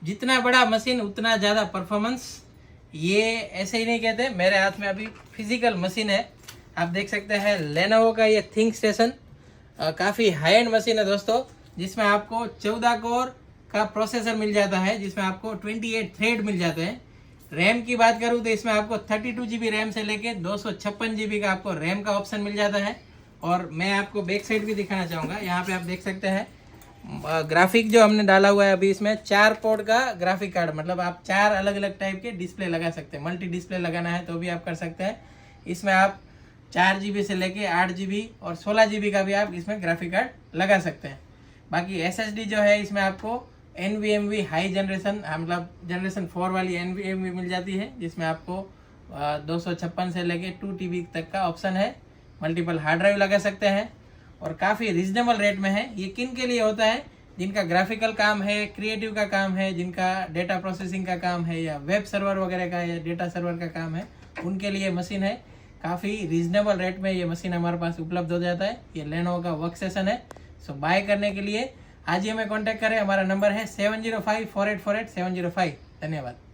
जितना बड़ा मशीन उतना ज़्यादा परफॉर्मेंस, ये ऐसे ही नहीं कहते। मेरे हाथ में अभी फिजिकल मशीन है, आप देख सकते हैं लेनोवो का ये थिंक स्टेशन। काफ़ी हाई एंड मशीन है दोस्तों, जिसमें आपको 14 कोर का प्रोसेसर मिल जाता है, जिसमें आपको 28 थ्रेड मिल जाते हैं। रैम की बात करूँ तो इसमें आपको 32 GB रैम से लेके 256 GB का आपको रैम का ऑप्शन मिल जाता है। और मैं आपको बैक साइड भी दिखाना चाहूँगा। यहाँ पे आप देख सकते हैं ग्राफिक जो हमने डाला हुआ है अभी इसमें 4 पोर्ट का ग्राफिक कार्ड, मतलब आप 4 अलग अलग टाइप के डिस्प्ले लगा सकते हैं। मल्टी डिस्प्ले लगाना है तो भी आप कर सकते हैं। इसमें आप 4 GB से लेके 8 GB और 16 GB का भी आप इसमें ग्राफिक कार्ड लगा सकते हैं। बाकी SSD जो है इसमें आपको NVMe हाई जनरेशन, मतलब जनरेशन 4 वाली NVMe मिल जाती है, जिसमें आपको 256 से लेके 2 TB तक का ऑप्शन है। मल्टीपल हार्ड ड्राइव लगा सकते हैं और काफ़ी रिजनेबल रेट में है। ये किन के लिए होता है? जिनका ग्राफिकल काम है, क्रिएटिव का काम है, जिनका डेटा प्रोसेसिंग का काम है, या वेब सर्वर वगैरह का या डेटा सर्वर का काम है, उनके लिए मशीन है। काफ़ी रिजनेबल रेट में ये मशीन हमारे पास उपलब्ध हो जाता है। ये लेनोवो का वर्क स्टेशन है। सो बाय करने के लिए आज ही हमें कॉन्टैक्ट करें। हमारा नंबर है 7054848705। धन्यवाद।